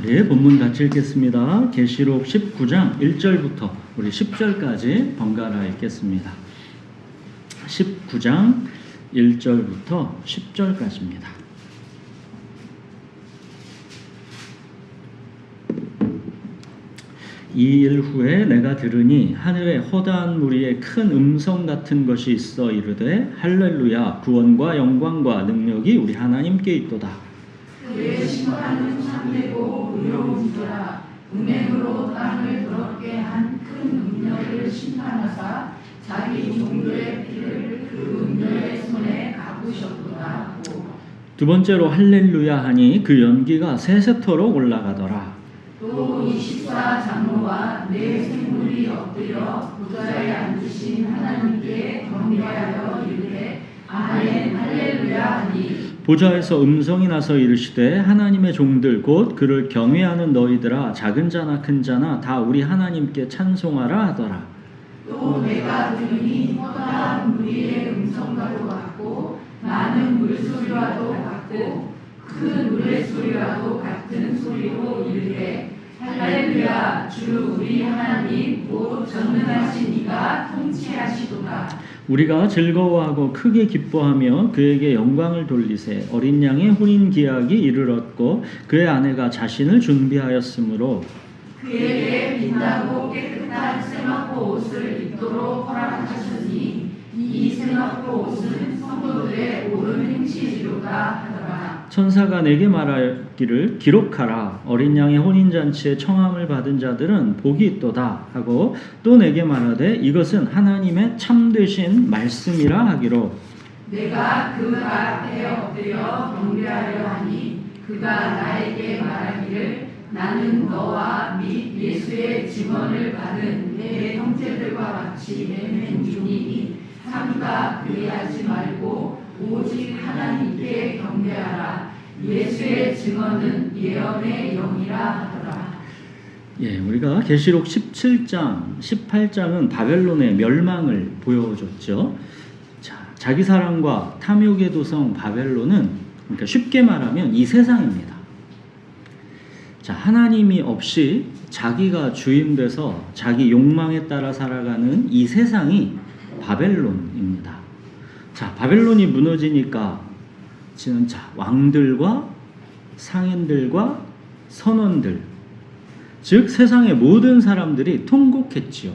예, 본문 같이 읽겠습니다. 계시록 19장 1절부터 우리 10절까지 번갈아 읽겠습니다. 19장 1절부터 10절까지입니다. 이 일 후에 내가 들으니 하늘에 허다한 무리의 큰 음성 같은 것이 있어 이르되 할렐루야 구원과 영광과 능력이 우리 하나님께 있도다. 그의 심판은 참되고 의로운지라. 은행으로 땅을 더럽게 한 큰 음녀를 심판하사 자기 종들의 피를 그 음녀의 손에 갚으셨도다. 두 번째로 할렐루야 하니 그 연기가 세세토록 올라가더라. 또 24장로와 네 생물이 엎드려 보좌에 앉으신 하나님께 경배하여 이르되 아멘 할렐루야 하니 보좌에서 음성이 나서 이르시되 하나님의 종들 곧 그를 경외하는 너희들아 작은 자나 큰 자나 다 우리 하나님께 찬송하라 하더라. 또 내가 들으니 허다한 무리의 음성과도 같고 많은 물소리와도 같고 큰 노랫소리와도 같은 소리로 이르되 할렐루야 주 우리 하나님 곧 전능하신 이가 통치하시도다. 우리가 즐거워하고 크게 기뻐하며 그에게 영광을 돌리세. 어린 양의 혼인 기약이 이르렀고 그의 아내가 자신을 준비하였으므로 그에게 빛나고 깨끗한 세마포 옷을 입도록 허락하셨으니 이 세마포 옷은 성도들의 옳은 행실이로다 하더라. 천사가 내게 말하기를 기록하라. 어린 양의 혼인잔치에 청함을 받은 자들은 복이 있도다 하고 또 내게 말하되 이것은 하나님의 참되신 말씀이라 하기로 내가 그 발 앞에 엎드려 경배하려 하니 그가 나에게 말하기를 나는 너와 및 예수의 증언을 받은 내 형제들과 같이 맹행 중이니 삼가 그리하지 말고 오직 하나님께 경배하라. 예수의 증언은 예언의 영이라 하더라. 예, 우리가 계시록 17장, 18장은 바벨론의 멸망을 보여줬죠. 자, 자기 사랑과 탐욕의 도성 바벨론은 그러니까 쉽게 말하면 이 세상입니다. 자, 하나님이 없이 자기가 주인돼서 자기 욕망에 따라 살아가는 이 세상이 바벨론입니다. 자, 바벨론이 무너지니까 진짜 왕들과 상인들과 선원들, 즉 세상의 모든 사람들이 통곡했지요.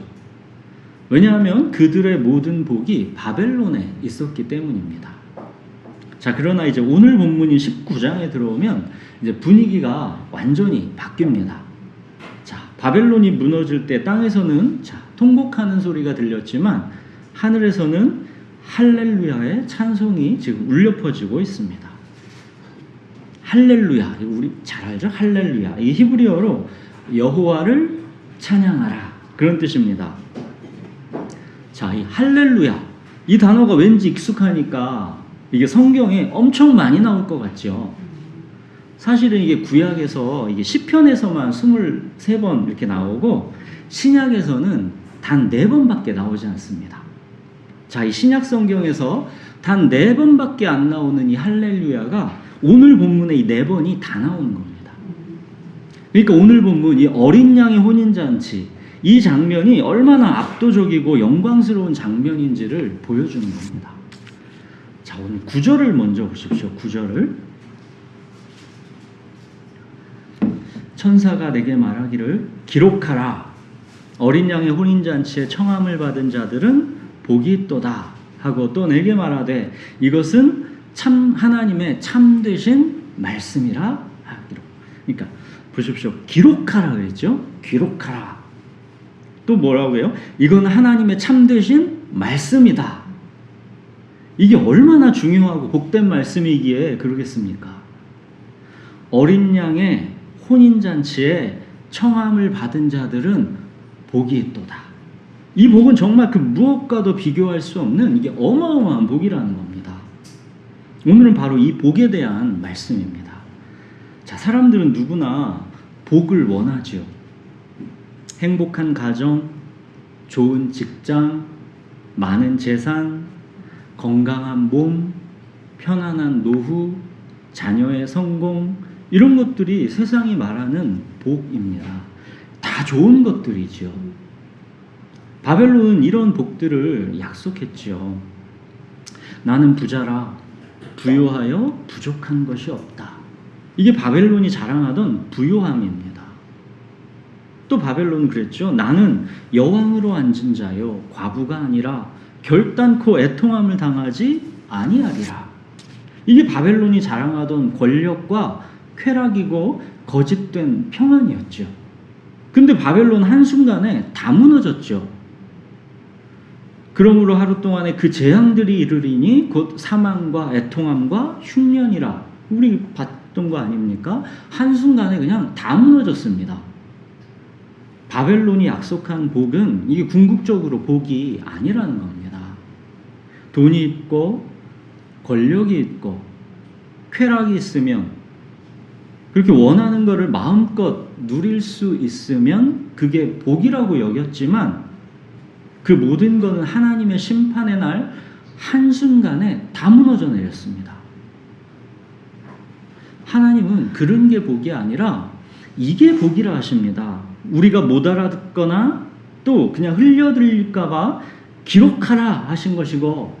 왜냐하면 그들의 모든 복이 바벨론에 있었기 때문입니다. 자, 그러나 이제 오늘 본문인 19장에 들어오면 이제 분위기가 완전히 바뀝니다. 자, 바벨론이 무너질 때 땅에서는 통곡하는 소리가 들렸지만 하늘에서는 할렐루야의 찬송이 지금 울려 퍼지고 있습니다. 할렐루야, 우리 잘 알죠? 할렐루야. 이 히브리어로 여호와를 찬양하라 그런 뜻입니다. 자, 이 할렐루야 이 단어가 왠지 익숙하니까 이게 성경에 엄청 많이 나올 것 같죠. 사실은 이게 구약에서 이게 시편에서만 23번 이렇게 나오고 신약에서는 단 4번밖에 나오지 않습니다. 자, 이 신약 성경에서 단 4번밖에 안 나오는 이 할렐루야가 오늘 본문에 이 4번이 다 나오는 겁니다. 그러니까 오늘 본문 이 어린 양의 혼인잔치 이 장면이 얼마나 압도적이고 영광스러운 장면인지를 보여주는 겁니다. 자, 오늘 9절을 먼저 보십시오. 9절을 천사가 내게 말하기를 기록하라. 어린 양의 혼인잔치에 청함을 받은 자들은 복이 있도다 하고 또 내게 말하되 이것은 참 하나님의 참되신 말씀이라 하기로. 그러니까 보십시오. 기록하라 그랬죠. 기록하라. 또 뭐라고 해요? 이건 하나님의 참되신 말씀이다. 이게 얼마나 중요하고 복된 말씀이기에 그러겠습니까? 어린 양의 혼인잔치에 청함을 받은 자들은 복이 있도다. 이 복은 정말 그 무엇과도 비교할 수 없는 이게 어마어마한 복이라는 겁니다. 오늘은 바로 이 복에 대한 말씀입니다. 자, 사람들은 누구나 복을 원하지요. 행복한 가정, 좋은 직장, 많은 재산, 건강한 몸, 편안한 노후, 자녀의 성공, 이런 것들이 세상이 말하는 복입니다. 다 좋은 것들이죠. 바벨론은 이런 복들을 약속했죠. 나는 부자라 부요하여 부족한 것이 없다. 이게 바벨론이 자랑하던 부요함입니다. 또 바벨론은 그랬죠. 나는 여왕으로 앉은 자요 과부가 아니라 결단코 애통함을 당하지 아니하리라. 이게 바벨론이 자랑하던 권력과 쾌락이고 거짓된 평안이었죠. 근데 바벨론 한순간에 다 무너졌죠. 그러므로 하루 동안에 그 재앙들이 이르리니 곧 사망과 애통함과 흉년이라. 우리 봤던 거 아닙니까? 한순간에 그냥 다 무너졌습니다. 바벨론이 약속한 복은 이게 궁극적으로 복이 아니라는 겁니다. 돈이 있고 권력이 있고 쾌락이 있으면 그렇게 원하는 것을 마음껏 누릴 수 있으면 그게 복이라고 여겼지만 그 모든 것은 하나님의 심판의 날 한순간에 다 무너져 내렸습니다. 하나님은 그런 게 복이 아니라 이게 복이라 하십니다. 우리가 못 알아듣거나 또 그냥 흘려들릴까봐 기록하라 하신 것이고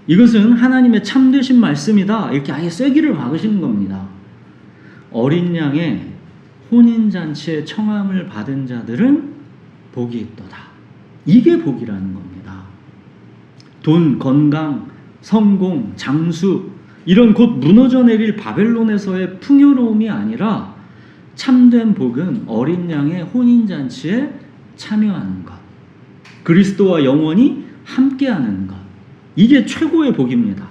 이것은 하나님의 참되신 말씀이다. 이렇게 아예 쐐기를 박으시는 겁니다. 어린 양의 혼인잔치에 청함을 받은 자들은 복이 있도다. 이게 복이라는 겁니다. 돈, 건강, 성공, 장수 이런 곧 무너져 내릴 바벨론에서의 풍요로움이 아니라 참된 복은 어린 양의 혼인잔치에 참여하는 것. 그리스도와 영원히 함께하는 것. 이게 최고의 복입니다.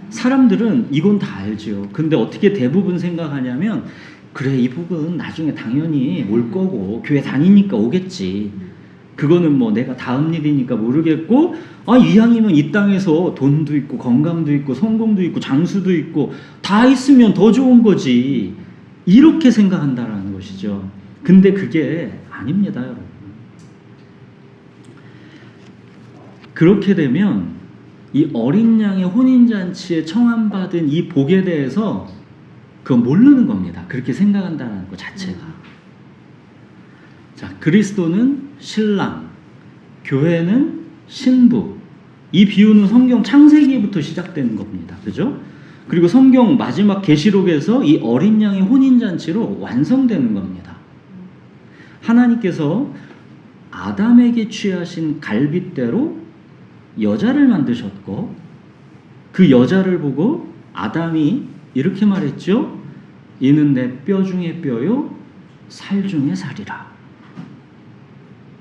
사람들은 이건 다 알죠. 근데 어떻게 대부분 생각하냐면 그래 이 복은 나중에 당연히 올 거고 교회 다니니까 오겠지. 그거는 뭐 내가 다음 일이니까 모르겠고 이왕이면 이 땅에서 돈도 있고 건강도 있고 성공도 있고 장수도 있고 다 있으면 더 좋은 거지. 이렇게 생각한다라는 것이죠. 근데 그게 아닙니다, 여러분. 그렇게 되면 이 어린 양의 혼인잔치에 청함받은 이 복에 대해서 그건 모르는 겁니다. 그렇게 생각한다는 것 자체가. 자, 그리스도는 신랑, 교회는 신부. 이 비유는 성경 창세기부터 시작되는 겁니다. 그죠? 그리고 성경 마지막 계시록에서 이 어린 양의 혼인잔치로 완성되는 겁니다. 하나님께서 아담에게 취하신 갈빗대로 여자를 만드셨고 그 여자를 보고 아담이 이렇게 말했죠. 이는 내 뼈 중에 뼈요 살 중에 살이라.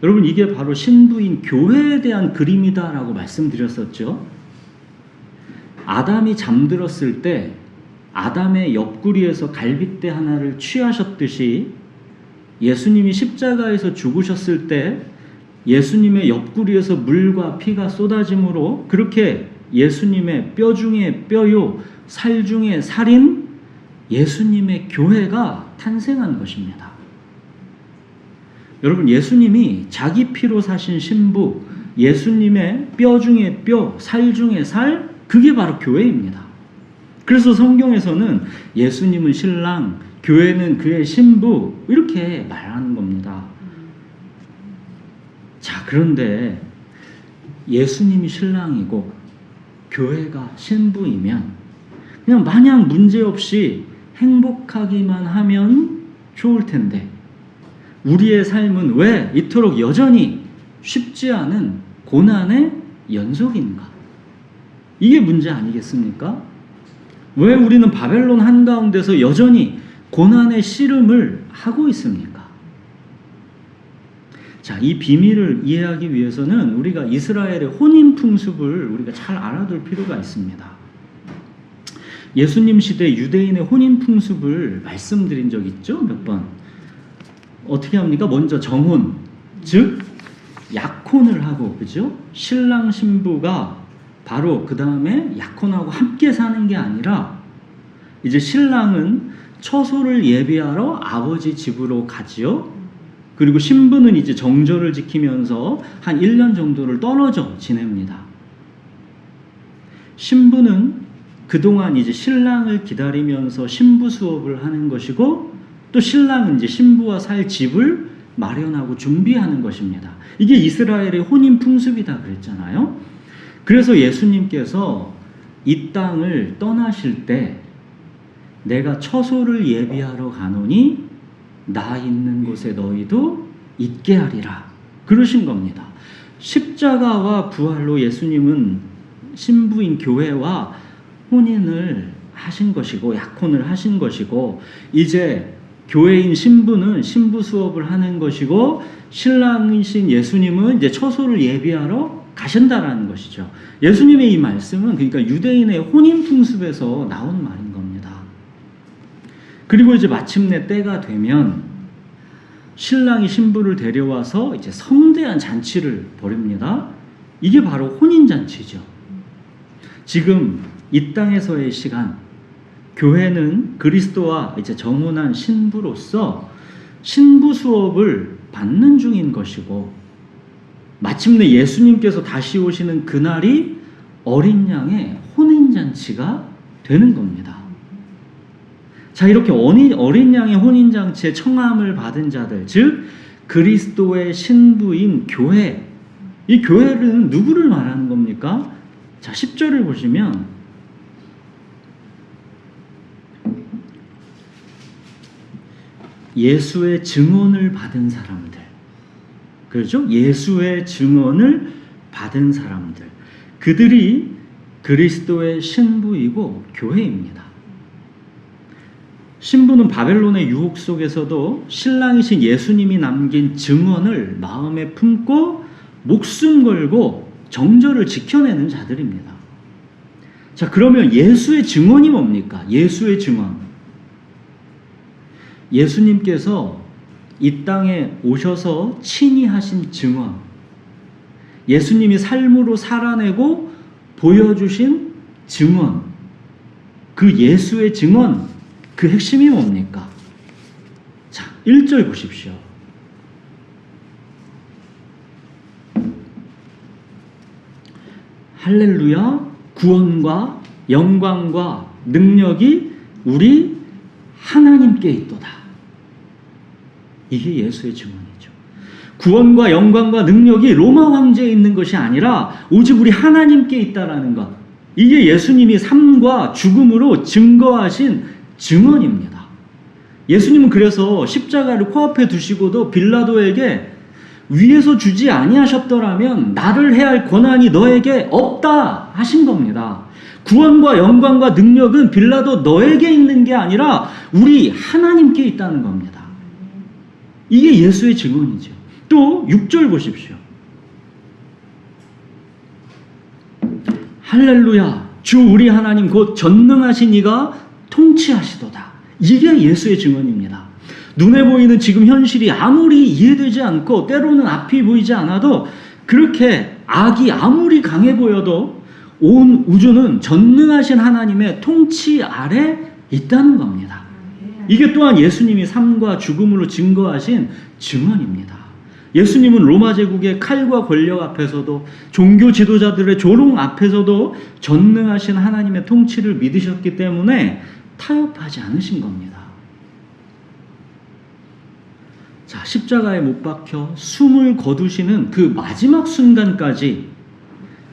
여러분 이게 바로 신부인 교회에 대한 그림이다라고 말씀드렸었죠. 아담이 잠들었을 때 아담의 옆구리에서 갈빗대 하나를 취하셨듯이 예수님이 십자가에서 죽으셨을 때 예수님의 옆구리에서 물과 피가 쏟아짐으로 그렇게 예수님의 뼈 중에 뼈요 살 중에 살인 예수님의 교회가 탄생한 것입니다. 여러분 예수님이 자기 피로 사신 신부 예수님의 뼈 중에 뼈, 살 중에 살 그게 바로 교회입니다. 그래서 성경에서는 예수님은 신랑, 교회는 그의 신부 이렇게 말하는 겁니다. 자, 그런데 예수님이 신랑이고 교회가 신부이면 그냥 마냥 문제없이 행복하기만 하면 좋을 텐데 우리의 삶은 왜 이토록 여전히 쉽지 않은 고난의 연속인가? 이게 문제 아니겠습니까? 왜 우리는 바벨론 한가운데서 여전히 고난의 씨름을 하고 있습니까? 자, 이 비밀을 이해하기 위해서는 우리가 이스라엘의 혼인 풍습을 우리가 잘 알아둘 필요가 있습니다. 예수님 시대 유대인의 혼인 풍습을 말씀드린 적 있죠? 몇 번. 어떻게 합니까? 먼저 정혼, 즉 약혼을 하고, 그죠? 신랑 신부가 바로 그 다음에 약혼하고 함께 사는 게 아니라 이제 신랑은 처소를 예비하러 아버지 집으로 가지요. 그리고 신부는 이제 정절을 지키면서 한 1년 정도를 떨어져 지냅니다. 신부는 그동안 이제 신랑을 기다리면서 신부 수업을 하는 것이고, 또 신랑은 이제 신부와 살 집을 마련하고 준비하는 것입니다. 이게 이스라엘의 혼인 풍습이다 그랬잖아요. 그래서 예수님께서 이 땅을 떠나실 때 내가 처소를 예비하러 가노니 나 있는 곳에 너희도 있게 하리라 그러신 겁니다. 십자가와 부활로 예수님은 신부인 교회와 혼인을 하신 것이고 약혼을 하신 것이고, 이제 교회인 신부는 신부 수업을 하는 것이고, 신랑이신 예수님은 이제 처소를 예비하러 가신다라는 것이죠. 예수님의 이 말씀은 그러니까 유대인의 혼인 풍습에서 나온 말인 겁니다. 그리고 이제 마침내 때가 되면 신랑이 신부를 데려와서 이제 성대한 잔치를 벌입니다. 이게 바로 혼인 잔치죠. 지금 이 땅에서의 시간, 교회는 그리스도와 이제 정혼한 신부로서 신부 수업을 받는 중인 것이고, 마침내 예수님께서 다시 오시는 그날이 어린 양의 혼인잔치가 되는 겁니다. 자, 이렇게 어린 양의 혼인잔치에 청함을 받은 자들, 즉 그리스도의 신부인 교회, 이 교회는 누구를 말하는 겁니까? 자, 10절을 보시면 예수의 증언을 받은 사람들, 그렇죠? 예수의 증언을 받은 사람들, 그들이 그리스도의 신부이고 교회입니다. 신부는 바벨론의 유혹 속에서도 신랑이신 예수님이 남긴 증언을 마음에 품고 목숨 걸고 정절을 지켜내는 자들입니다. 자, 그러면 예수의 증언이 뭡니까? 예수의 증언. 예수님께서 이 땅에 오셔서 친히 하신 증언, 예수님이 삶으로 살아내고 보여주신 증언, 그 예수의 증언, 그 핵심이 뭡니까? 자, 1절 보십시오. 할렐루야, 구원과 영광과 능력이 우리 하나님께 있도다. 이게 예수의 증언이죠. 구원과 영광과 능력이 로마 황제에 있는 것이 아니라 오직 우리 하나님께 있다라는 것. 이게 예수님이 삶과 죽음으로 증거하신 증언입니다. 예수님은 그래서 십자가를 코앞에 두시고도 빌라도에게 위에서 주지 아니하셨더라면 나를 해할 권한이 너에게 없다 하신 겁니다. 구원과 영광과 능력은 빌라도 너에게 있는 게 아니라 우리 하나님께 있다는 겁니다. 이게 예수의 증언이죠. 또 6절 보십시오. 할렐루야, 주 우리 하나님 곧 전능하신 이가 통치하시도다. 이게 예수의 증언입니다. 눈에 보이는 지금 현실이 아무리 이해되지 않고 때로는 앞이 보이지 않아도, 그렇게 악이 아무리 강해 보여도 온 우주는 전능하신 하나님의 통치 아래 있다는 겁니다. 이게 또한 예수님이 삶과 죽음으로 증거하신 증언입니다. 예수님은 로마 제국의 칼과 권력 앞에서도, 종교 지도자들의 조롱 앞에서도 전능하신 하나님의 통치를 믿으셨기 때문에 타협하지 않으신 겁니다. 자, 십자가에 못 박혀 숨을 거두시는 그 마지막 순간까지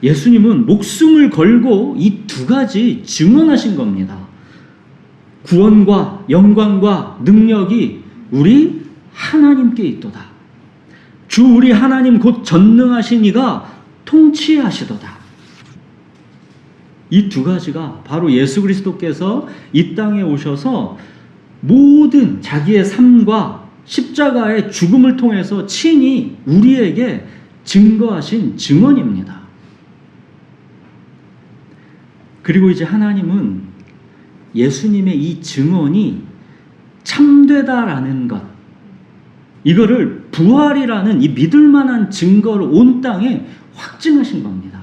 예수님은 목숨을 걸고 이 두 가지 증언하신 겁니다. 구원과 영광과 능력이 우리 하나님께 있도다. 주 우리 하나님 곧 전능하신 이가 통치하시도다. 이 두 가지가 바로 예수 그리스도께서 이 땅에 오셔서 모든 자기의 삶과 십자가의 죽음을 통해서 친히 우리에게 증거하신 증언입니다. 그리고 이제 하나님은 예수님의 이 증언이 참되다라는 것, 이거를 부활이라는 이 믿을만한 증거를 온 땅에 확증하신 겁니다.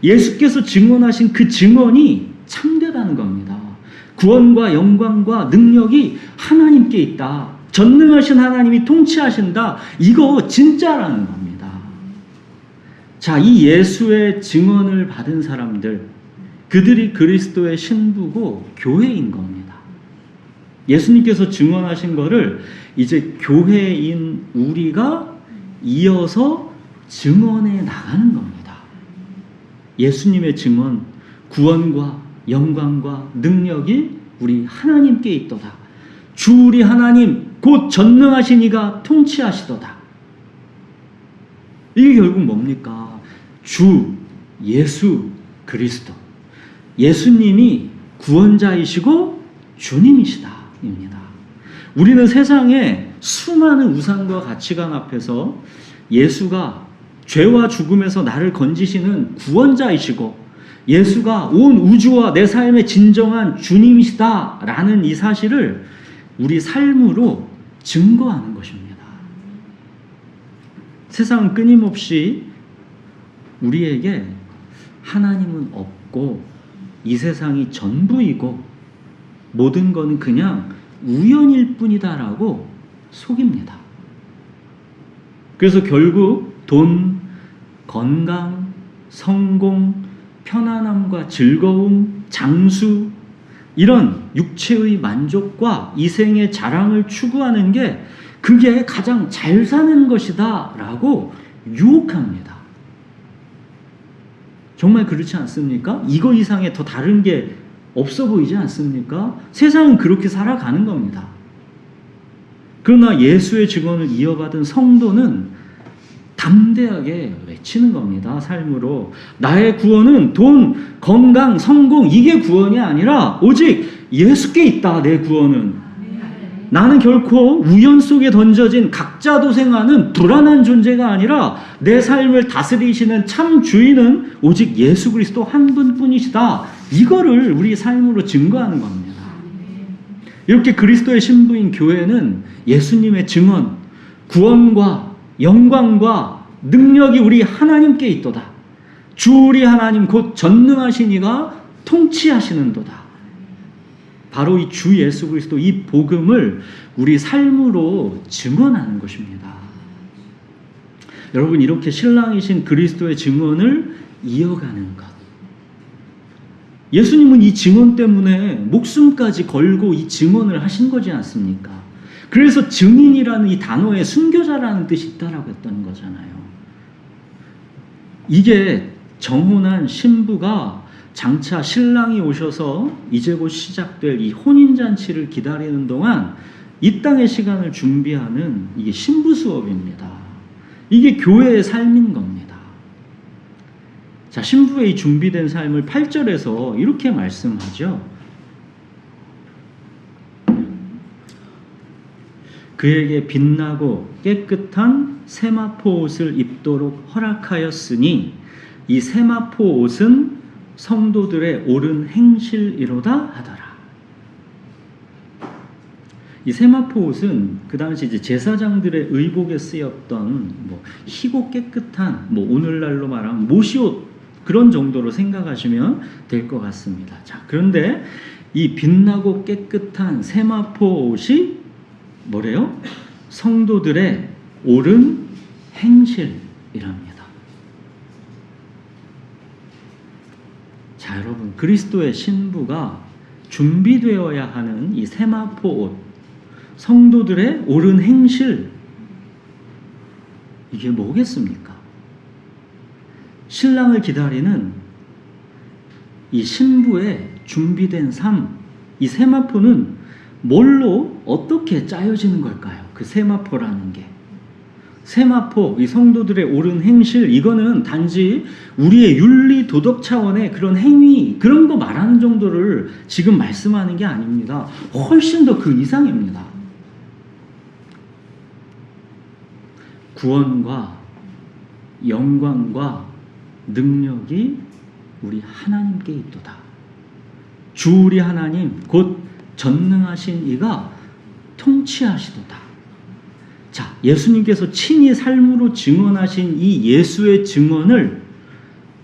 예수께서 증언하신 그 증언이 참되다는 겁니다. 구원과 영광과 능력이 하나님께 있다. 전능하신 하나님이 통치하신다. 이거 진짜라는 겁니다. 자, 이 예수의 증언을 받은 사람들, 그들이 그리스도의 신부고 교회인 겁니다. 예수님께서 증언하신 거를 이제 교회인 우리가 이어서 증언해 나가는 겁니다. 예수님의 증언, 구원과 영광과 능력이 우리 하나님께 있도다. 주 우리 하나님 곧 전능하신 이가 통치하시도다. 이게 결국 뭡니까? 주 예수 그리스도, 예수님이 구원자이시고 주님이시다 입니다. 우리는 세상에 수많은 우상과 가치관 앞에서 예수가 죄와 죽음에서 나를 건지시는 구원자이시고 예수가 온 우주와 내 삶의 진정한 주님이시다라는 이 사실을 우리 삶으로 증거하는 것입니다. 세상은 끊임없이 우리에게 하나님은 없고 이 세상이 전부이고 모든 것은 그냥 우연일 뿐이다라고 속입니다. 그래서 결국 돈, 건강, 성공, 편안함과 즐거움, 장수 이런 육체의 만족과 이생의 자랑을 추구하는 게 그게 가장 잘 사는 것이다 라고 유혹합니다. 정말 그렇지 않습니까? 이거 이상의 더 다른 게 없어 보이지 않습니까? 세상은 그렇게 살아가는 겁니다. 그러나 예수의 증언을 이어받은 성도는 담대하게 외치는 겁니다. 삶으로. 나의 구원은 돈, 건강, 성공 이게 구원이 아니라 오직 예수께 있다. 내 구원은. 나는 결코 우연 속에 던져진 각자 도생하는 불안한 존재가 아니라 내 삶을 다스리시는 참 주인은 오직 예수 그리스도 한 분뿐이시다. 이거를 우리 삶으로 증거하는 겁니다. 이렇게 그리스도의 신부인 교회는 예수님의 증언, 구원과 영광과 능력이 우리 하나님께 있도다. 주 우리 하나님 곧 전능하신 이가 통치하시는도다. 바로 이 주 예수 그리스도 이 복음을 우리 삶으로 증언하는 것입니다. 여러분, 이렇게 신랑이신 그리스도의 증언을 이어가는 것. 예수님은 이 증언 때문에 목숨까지 걸고 이 증언을 하신 거지 않습니까? 그래서 증인이라는 이 단어에 순교자라는 뜻이 있다라고 했던 거잖아요. 이게 정혼한 신부가 장차 신랑이 오셔서 이제 곧 시작될 이 혼인잔치를 기다리는 동안 이 땅의 시간을 준비하는 이게 신부 수업입니다. 이게 교회의 삶인 겁니다. 자, 신부의 이 준비된 삶을 8절에서 이렇게 말씀하죠. 그에게 빛나고 깨끗한 세마포 옷을 입도록 허락하였으니 이 세마포 옷은 성도들의 옳은 행실이로다 하더라. 이 세마포 옷은 그 당시 이제 제사장들의 의복에 쓰였던 희고 깨끗한 오늘날로 말하면 모시옷 그런 정도로 생각하시면 될 것 같습니다. 자, 그런데 이 빛나고 깨끗한 세마포 옷이 뭐래요? 성도들의 옳은 행실이랍니다. 자, 여러분, 그리스도의 신부가 준비되어야 하는 이 세마포 옷, 성도들의 옳은 행실, 이게 뭐겠습니까? 신랑을 기다리는 이 신부의 준비된 삶, 이 세마포는 뭘로 어떻게 짜여지는 걸까요? 그 세마포라는 게. 세마포, 이 성도들의 옳은 행실, 이거는 단지 우리의 윤리 도덕 차원의 그런 행위, 그런 거 말하는 정도를 지금 말씀하는 게 아닙니다. 훨씬 더 그 이상입니다. 구원과 영광과 능력이 우리 하나님께 있도다. 주 우리 하나님 곧 전능하신 이가 통치하시도다. 자, 예수님께서 친히 삶으로 증언하신 이 예수의 증언을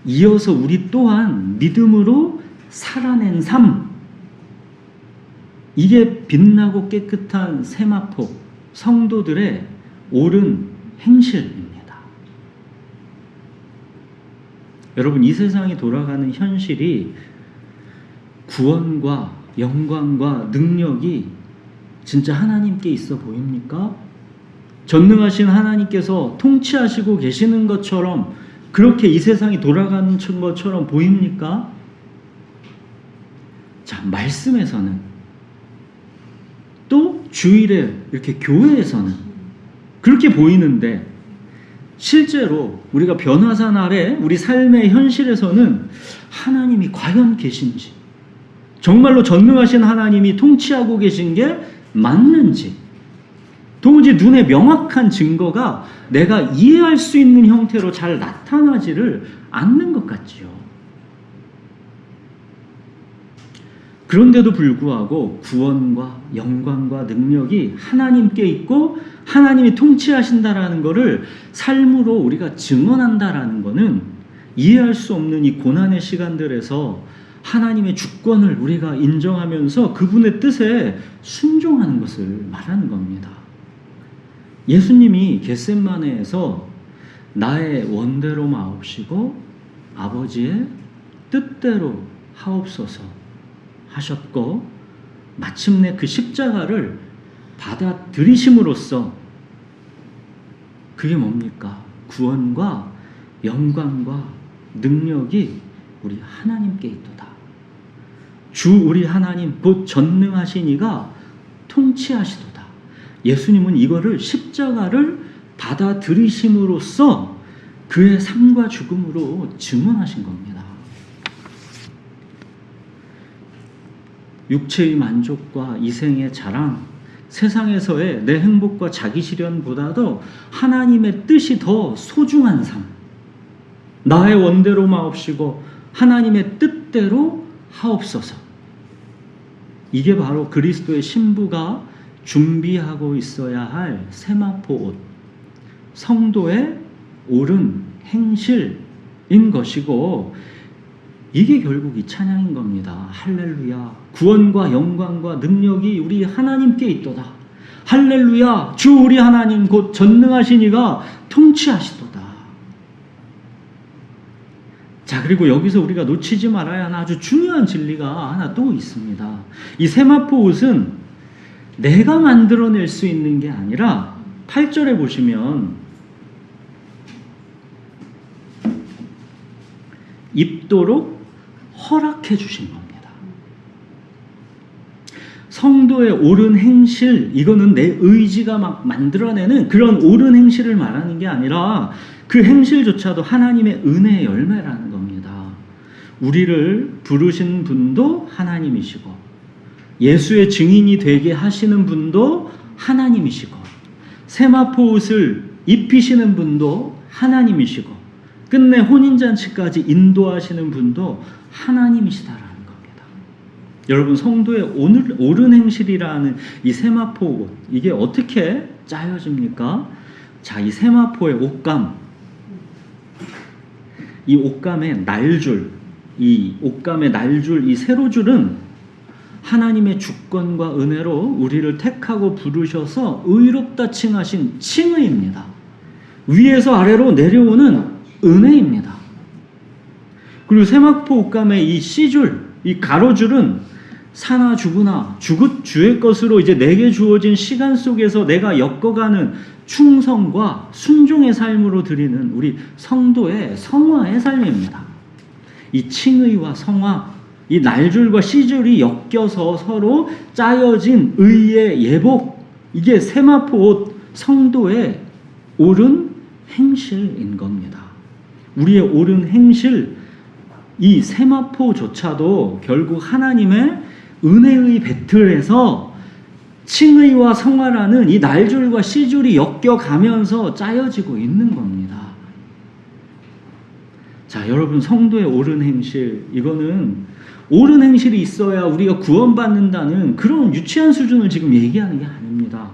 이어서 우리 또한 믿음으로 살아낸 삶, 이게 빛나고 깨끗한 세마포, 성도들의 옳은 행실입니다. 여러분, 이 세상이 돌아가는 현실이 구원과 영광과 능력이 진짜 하나님께 있어 보입니까? 전능하신 하나님께서 통치하시고 계시는 것처럼 그렇게 이 세상이 돌아가는 것처럼 보입니까? 자, 말씀에서는 또 주일에 이렇게 교회에서는 그렇게 보이는데 실제로 우리가 변화산 아래 우리 삶의 현실에서는 하나님이 과연 계신지, 정말로 전능하신 하나님이 통치하고 계신 게 맞는지 도무지 눈에 명확한 증거가 내가 이해할 수 있는 형태로 잘 나타나지를 않는 것 같지요. 그런데도 불구하고 구원과 영광과 능력이 하나님께 있고 하나님이 통치하신다라는 것을 삶으로 우리가 증언한다라는 것은 이해할 수 없는 이 고난의 시간들에서 하나님의 주권을 우리가 인정하면서 그분의 뜻에 순종하는 것을 말하는 겁니다. 예수님이 겟세마네에서 나의 원대로 마옵시고 아버지의 뜻대로 하옵소서 하셨고 마침내 그 십자가를 받아들이심으로써 그게 뭡니까? 구원과 영광과 능력이 우리 하나님께 있도다. 주 우리 하나님 곧 전능하신 이가 통치하시도다. 예수님은 이거를 십자가를 받아들이심으로써 그의 삶과 죽음으로 증언하신 겁니다. 육체의 만족과 이생의 자랑, 세상에서의 내 행복과 자기 실현보다도 하나님의 뜻이 더 소중한 삶, 나의 원대로 마옵시고 하나님의 뜻대로 하옵소서. 이게 바로 그리스도의 신부가 준비하고 있어야 할 세마포 옷, 성도의 옳은 행실인 것이고 이게 결국 이 찬양인 겁니다. 할렐루야. 구원과 영광과 능력이 우리 하나님께 있도다. 할렐루야. 주 우리 하나님 곧 전능하신 이가 통치하시도다. 자, 그리고 여기서 우리가 놓치지 말아야 하는 아주 중요한 진리가 하나 또 있습니다. 이 세마포 옷은 내가 만들어낼 수 있는 게 아니라 8절에 보시면 입도록 허락해 주신 겁니다. 성도의 옳은 행실, 이거는 내 의지가 막 만들어내는 그런 옳은 행실을 말하는 게 아니라 그 행실조차도 하나님의 은혜의 열매라는 겁니다. 우리를 부르신 분도 하나님이시고 예수의 증인이 되게 하시는 분도 하나님이시고 세마포 옷을 입히시는 분도 하나님이시고 끝내 혼인잔치까지 인도하시는 분도 하나님이시다라는 겁니다. 여러분, 성도의 옳은 행실이라는 이 세마포 옷, 이게 어떻게 짜여집니까? 자, 이 세마포의 옷감, 이 옷감의 날줄, 이 세로줄은 하나님의 주권과 은혜로 우리를 택하고 부르셔서 의롭다 칭하신 칭의입니다. 위에서 아래로 내려오는 은혜입니다. 그리고 세마포 옷감의 이 C줄, 이 가로줄은 사나 죽으나 주의 것으로 이제 내게 주어진 시간 속에서 내가 엮어가는 충성과 순종의 삶으로 드리는 우리 성도의 성화의 삶입니다. 이 칭의와 성화, 이 날줄과 C줄이 엮여서 서로 짜여진 의의 예복, 이게 세마포 옷 성도의 옳은 행실인 겁니다. 우리의 옳은 행실, 이 세마포조차도 결국 하나님의 은혜의 배틀에서 칭의와 성화라는 이 날줄과 C줄이 엮여가면서 짜여지고 있는 겁니다. 자, 여러분, 성도의 옳은 행실, 이거는 옳은 행실이 있어야 우리가 구원받는다는 그런 유치한 수준을 지금 얘기하는 게 아닙니다.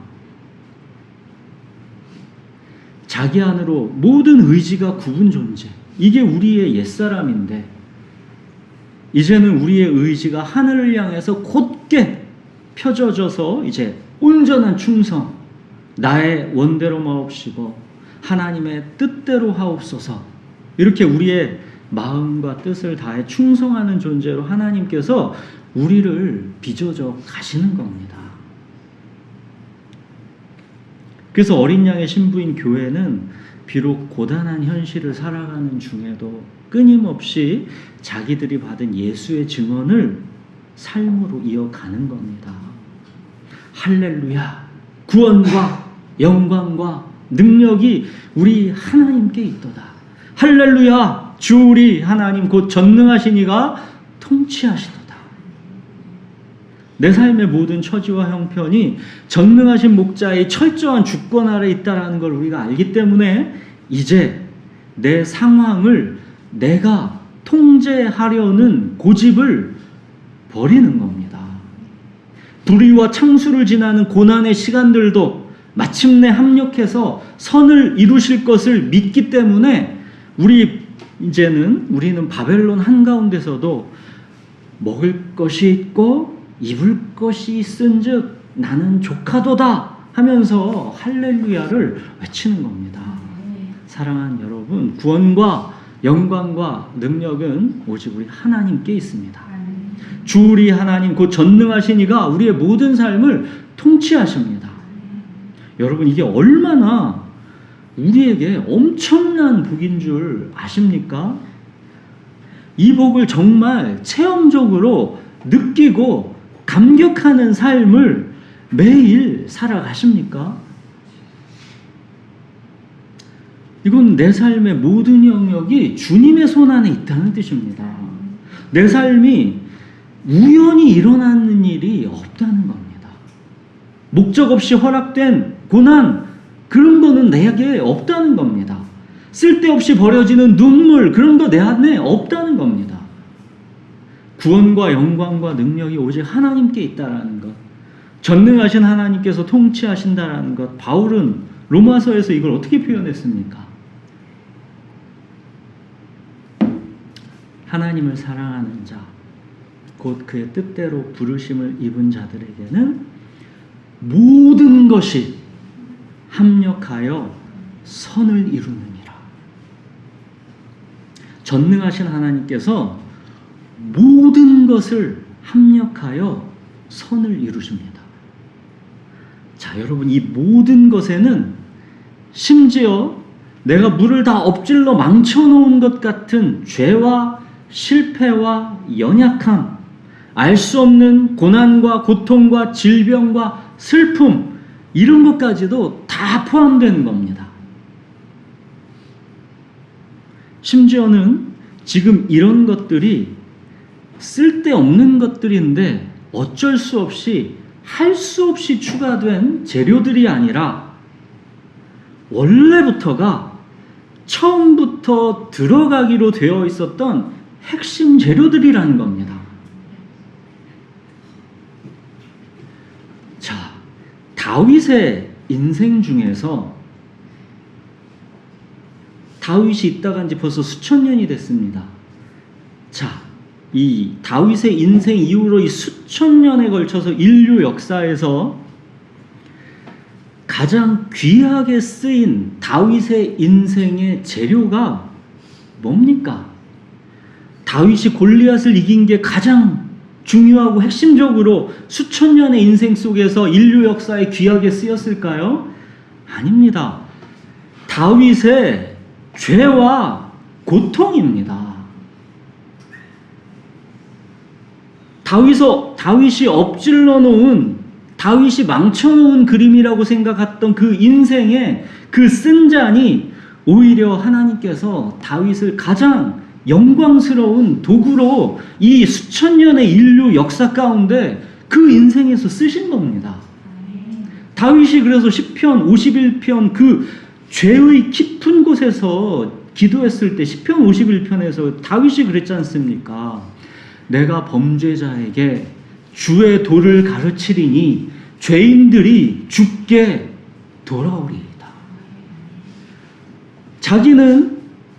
자기 안으로 모든 의지가 굽은 존재, 이게 우리의 옛사람인데 이제는 우리의 의지가 하늘을 향해서 곧게 펴져져서 이제 온전한 충성, 나의 원대로 마옵시고 하나님의 뜻대로 하옵소서, 이렇게 우리의 마음과 뜻을 다해 충성하는 존재로 하나님께서 우리를 빚어져 가시는 겁니다. 그래서 어린 양의 신부인 교회는 비록 고단한 현실을 살아가는 중에도 끊임없이 자기들이 받은 예수의 증언을 삶으로 이어가는 겁니다. 할렐루야! 구원과 영광과 능력이 우리 하나님께 있도다. 할렐루야! 주 우리 하나님 곧 전능하신 이가 통치하시도다. 내 삶의 모든 처지와 형편이 전능하신 목자의 철저한 주권 아래 있다는 걸 우리가 알기 때문에 이제 내 상황을 내가 통제하려는 고집을 버리는 겁니다. 불의와 창수를 지나는 고난의 시간들도 마침내 합력해서 선을 이루실 것을 믿기 때문에 우리는 바벨론 한가운데서도 먹을 것이 있고 입을 것이 있은즉 나는 족하도다 하면서 할렐루야를 외치는 겁니다. 사랑하는 여러분, 구원과 영광과 능력은 오직 우리 하나님께 있습니다. 주 우리 하나님 곧 전능하신 이가 우리의 모든 삶을 통치하십니다. 여러분, 이게 얼마나 우리에게 엄청난 복인 줄 아십니까? 이 복을 정말 체험적으로 느끼고 감격하는 삶을 매일 살아가십니까? 이건 내 삶의 모든 영역이 주님의 손 안에 있다는 뜻입니다. 내 삶이 우연히 일어나는 일이 없다는 겁니다. 목적 없이 허락된 고난, 그런 거는 내게 없다는 겁니다. 쓸데없이 버려지는 눈물, 그런 거 내 안에 없다는 겁니다. 구원과 영광과 능력이 오직 하나님께 있다는 것, 전능하신 하나님께서 통치하신다는 것, 바울은 로마서에서 이걸 어떻게 표현했습니까? 하나님을 사랑하는 자, 곧 그의 뜻대로 부르심을 입은 자들에게는 모든 것이 합력하여 선을 이루느니라. 전능하신 하나님께서 모든 것을 합력하여 선을 이루십니다. 자, 여러분, 이 모든 것에는 심지어 내가 물을 다 엎질러 망쳐놓은 것 같은 죄와 실패와 연약함, 알 수 없는 고난과 고통과 질병과 슬픔, 이런 것까지도 다 포함되는 겁니다. 심지어는 지금 이런 것들이 쓸데없는 것들인데 어쩔 수 없이 할 수 없이 추가된 재료들이 아니라 원래부터가 처음부터 들어가기로 되어 있었던 핵심 재료들이라는 겁니다. 자, 다윗의 인생 중에서 다윗이 있다간 지 벌써 수천 년이 됐습니다. 자, 이 다윗의 인생 이후로 이 수천 년에 걸쳐서 인류 역사에서 가장 귀하게 쓰인 다윗의 인생의 재료가 뭡니까? 다윗이 골리앗을 이긴 게 가장 중요하고 핵심적으로 수천 년의 인생 속에서 인류 역사에 귀하게 쓰였을까요? 아닙니다. 다윗의 죄와 고통입니다. 다윗이 엎질러 놓은, 다윗이 망쳐놓은 그림이라고 생각했던 그 인생의 그 쓴 잔이 오히려 하나님께서 다윗을 가장 영광스러운 도구로 이 수천 년의 인류 역사 가운데 그 인생에서 쓰신 겁니다. 다윗이 그래서 시편 51편 그 죄의 깊은 곳에서 기도했을 때 시편 51편에서 다윗이 그랬지 않습니까? 내가 범죄자에게 주의 도를 가르치리니 죄인들이 죽게 돌아오리이다. 자기는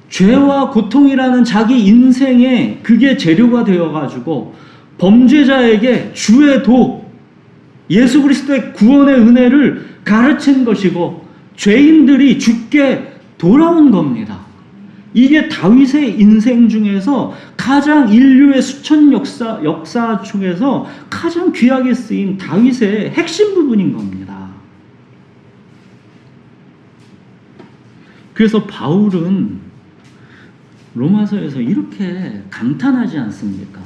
죄와 고통이라는 자기 인생에 그게 재료가 되어가지고 범죄자에게 주의 도, 예수 그리스도의 구원의 은혜를 가르친 것이고 죄인들이 죽게 돌아온 겁니다. 이게 다윗의 인생 중에서 가장 인류의 수천 역사 중에서 가장 귀하게 쓰인 다윗의 핵심 부분인 겁니다. 그래서 바울은 로마서에서 이렇게 감탄하지 않습니까?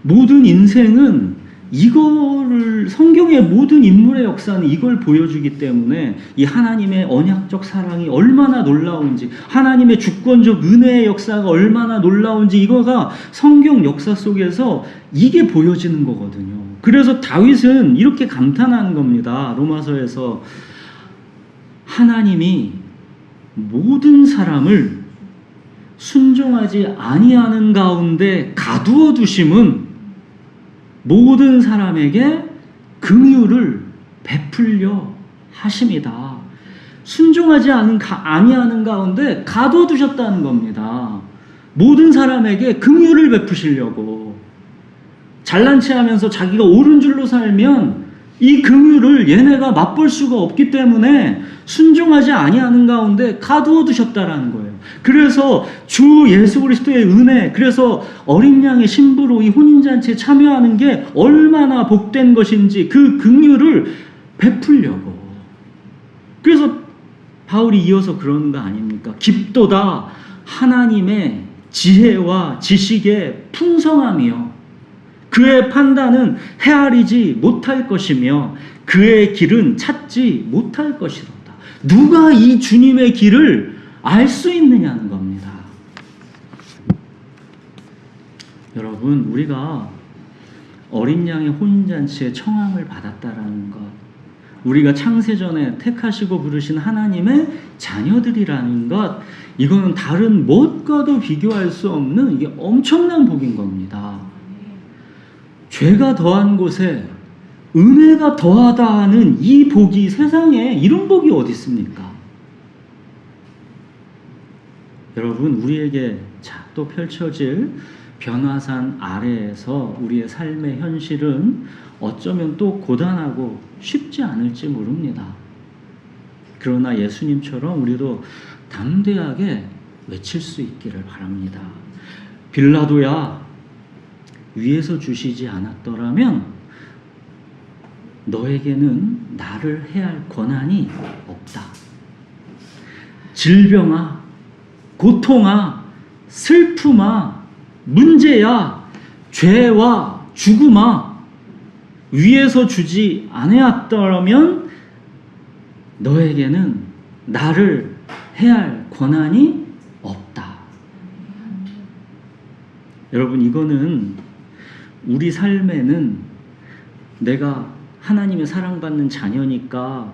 모든 인생은 이거를, 성경의 모든 인물의 역사는 이걸 보여주기 때문에 이 하나님의 언약적 사랑이 얼마나 놀라운지, 하나님의 주권적 은혜의 역사가 얼마나 놀라운지, 이거가 성경 역사 속에서 이게 보여지는 거거든요. 그래서 다윗은 이렇게 감탄하는 겁니다. 로마서에서 하나님이 모든 사람을 순종하지 아니하는 가운데 가두어 두심은 모든 사람에게 긍휼을 베풀려 하심이다. 순종하지 아니하는 가운데 가두어 두셨다는 겁니다. 모든 사람에게 긍휼을 베푸시려고. 잘난 체 하면서 자기가 옳은 줄로 살면 이 긍휼을 얘네가 맛볼 수가 없기 때문에 순종하지 아니하는 가운데 가두어 두셨다라는 거예요. 그래서 주 예수 그리스도의 은혜, 그래서 어린 양의 신부로 이 혼인잔치에 참여하는 게 얼마나 복된 것인지 그 긍휼을 베풀려고. 그래서 바울이 이어서 그러는 거 아닙니까? 깊도다 하나님의 지혜와 지식의 풍성함이요, 그의 판단은 헤아리지 못할 것이며 그의 길은 찾지 못할 것이로다. 누가 이 주님의 길을 알 수 있느냐는 겁니다. 여러분, 우리가 어린 양의 혼인잔치에 청함을 받았다라는 것, 우리가 창세전에 택하시고 부르신 하나님의 자녀들이라는 것, 이거는 다른 무엇과도 비교할 수 없는 이게 엄청난 복인 겁니다. 죄가 더한 곳에 은혜가 더하다 하는 이 복이, 세상에 이런 복이 어디 있습니까? 여러분, 우리에게 또 펼쳐질 변화산 아래에서 우리의 삶의 현실은 어쩌면 또 고단하고 쉽지 않을지 모릅니다. 그러나 예수님처럼 우리도 담대하게 외칠 수 있기를 바랍니다. 빌라도야, 위에서 주시지 않았더라면 너에게는 나를 해할 권한이 없다. 질병아, 고통아, 슬픔아, 문제야, 죄와 죽음아, 위에서 주지 아니었더라면 너에게는 나를 해할 권한이 없다. 여러분, 이거는 우리 삶에는 내가 하나님의 사랑받는 자녀니까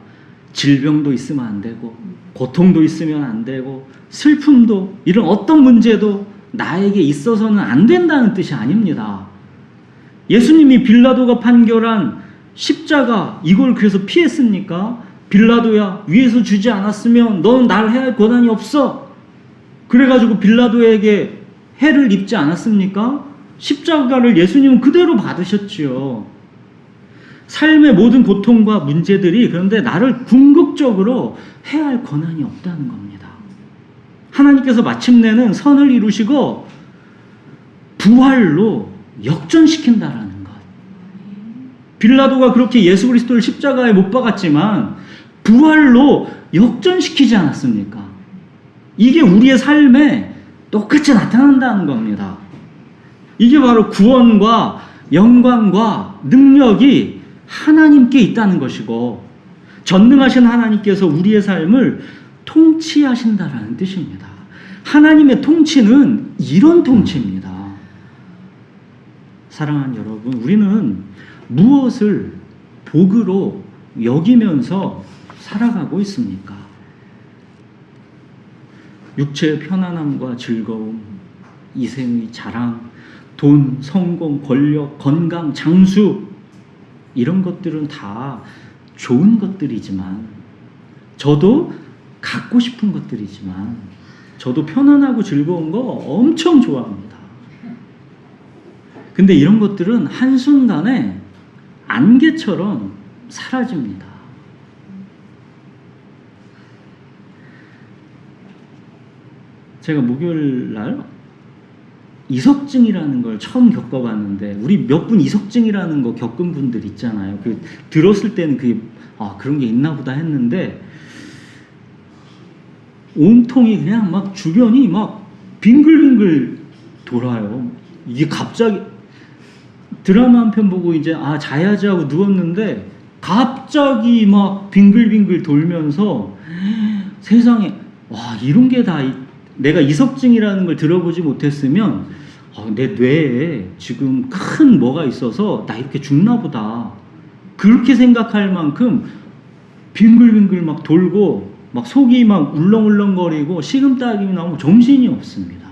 질병도 있으면 안 되고, 고통도 있으면 안 되고, 슬픔도, 이런 어떤 문제도 나에게 있어서는 안 된다는 뜻이 아닙니다. 예수님이 빌라도가 판결한 십자가, 이걸 그래서 피했습니까? 빌라도야, 위에서 주지 않았으면 넌 날 해할 권한이 없어. 그래가지고 빌라도에게 해를 입지 않았습니까? 십자가를 예수님은 그대로 받으셨지요. 삶의 모든 고통과 문제들이 그런데 나를 궁극적으로 해할 권한이 없다는 겁니다. 하나님께서 마침내는 선을 이루시고 부활로 역전시킨다라는 것. 빌라도가 그렇게 예수 그리스도를 십자가에 못 박았지만 부활로 역전시키지 않았습니까? 이게 우리의 삶에 똑같이 나타난다는 겁니다. 이게 바로 구원과 영광과 능력이 하나님께 있다는 것이고, 전능하신 하나님께서 우리의 삶을 통치하신다라는 뜻입니다. 하나님의 통치는 이런 통치입니다. 사랑하는 여러분, 우리는 무엇을 복으로 여기면서 살아가고 있습니까? 육체의 편안함과 즐거움, 이생의 자랑, 돈, 성공, 권력, 건강, 장수, 이런 것들은 다 좋은 것들이지만, 저도 갖고 싶은 것들이지만, 저도 편안하고 즐거운 거 엄청 좋아합니다. 근데 이런 것들은 한순간에 안개처럼 사라집니다. 제가 목요일 날 이석증이라는 걸 처음 겪어봤는데, 우리 몇 분 이석증이라는 거 겪은 분들 있잖아요. 그 들었을 때는 그게 그런 게 있나 보다 했는데, 온통이 그냥 막 주변이 막 빙글빙글 돌아요. 이게 갑자기 드라마 한 편 보고 이제 자야지 하고 누웠는데 갑자기 막 빙글빙글 돌면서 세상에 이런 게 다 내가 이석증이라는 걸 들어보지 못했으면 내 뇌에 지금 큰 뭐가 있어서 나 이렇게 죽나 보다 그렇게 생각할 만큼 빙글빙글 막 돌고 막 속이 막 울렁울렁거리고 식은땀이 나오면 정신이 없습니다.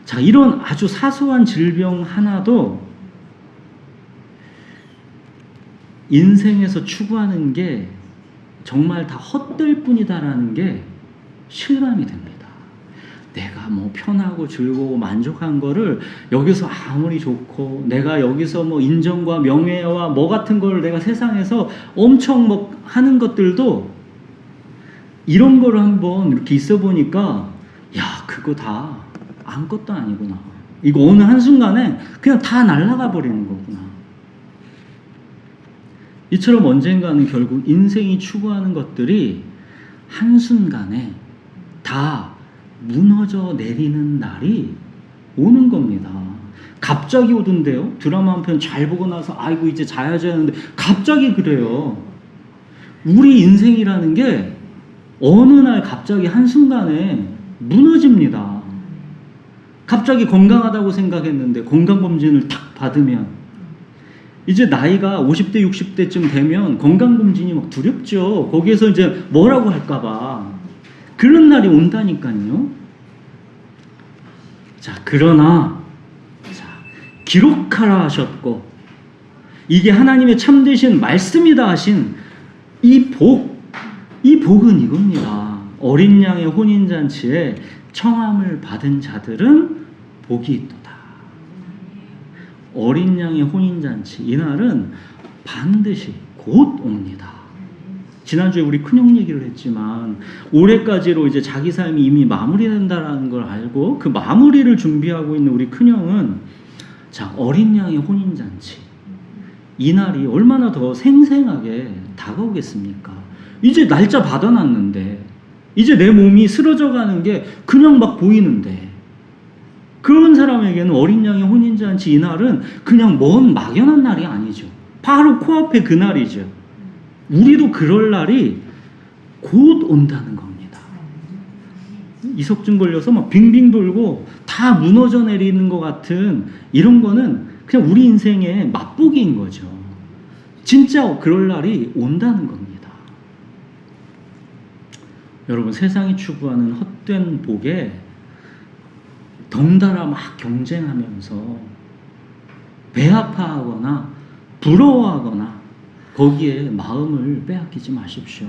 자, 이런 아주 사소한 질병 하나도 인생에서 추구하는 게 정말 다 헛될 뿐이다라는 게 실감이 됩니다. 내가 뭐 편하고 즐거워 만족한 거를 여기서 아무리 좋고, 내가 여기서 뭐 인정과 명예와 뭐 같은 걸 내가 세상에서 엄청 뭐 하는 것들도 이런 거를 한번 이렇게 있어 보니까 그거 다 아무것도 아니구나. 이거 어느 한순간에 그냥 다 날아가 버리는 거구나. 이처럼 언젠가는 결국 인생이 추구하는 것들이 한순간에 다 무너져 내리는 날이 오는 겁니다. 갑자기 오던데요. 드라마 한 편 잘 보고 나서 아이고 이제 자야지 하는데 갑자기 그래요. 우리 인생이라는 게 어느 날 갑자기 한순간에 무너집니다. 갑자기 건강하다고 생각했는데 건강검진을 탁 받으면 이제 나이가 50대 60대쯤 되면 건강검진이 막 두렵죠. 거기에서 이제 뭐라고 할까봐 그런 날이 온다니까요. 자, 그러나 기록하라 하셨고 이게 하나님의 참되신 말씀이다 하신 이 복은 이겁니다. 어린 양의 혼인잔치에 청함을 받은 자들은 복이 있도다. 어린 양의 혼인잔치, 이날은 반드시 곧 옵니다. 지난주에 우리 큰형 얘기를 했지만 올해까지로 이제 자기 삶이 이미 마무리된다라는 걸 알고 그 마무리를 준비하고 있는 우리 큰형은 어린 양의 혼인잔치, 이날이 얼마나 더 생생하게 다가오겠습니까? 이제 날짜 받아놨는데 이제 내 몸이 쓰러져 가는 게 그냥 막 보이는데, 그런 사람에게는 어린 양의 혼인잔치 이날은 그냥 먼 막연한 날이 아니죠. 바로 코앞에 그 날이죠. 우리도 그럴 날이 곧 온다는 겁니다. 이석증 걸려서 막 빙빙 돌고 다 무너져 내리는 것 같은 이런 거는 그냥 우리 인생의 맛보기인 거죠. 진짜 그럴 날이 온다는 겁니다. 여러분, 세상이 추구하는 헛된 복에 덩달아 막 경쟁하면서 배 아파하거나 부러워하거나 거기에 마음을 빼앗기지 마십시오.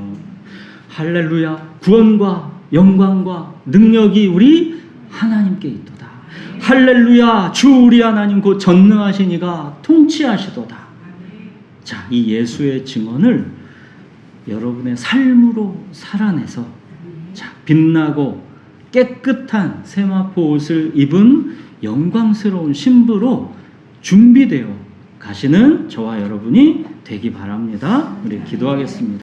할렐루야, 구원과 영광과 능력이 우리 하나님께 있도다. 할렐루야, 주 우리 하나님 곧 전능하신 이가 통치하시도다. 자, 이 예수의 증언을 여러분의 삶으로 살아내서 빛나고 깨끗한 세마포 옷을 입은 영광스러운 신부로 준비되어 가시는 저와 여러분이 되기 바랍니다. 우리 기도하겠습니다.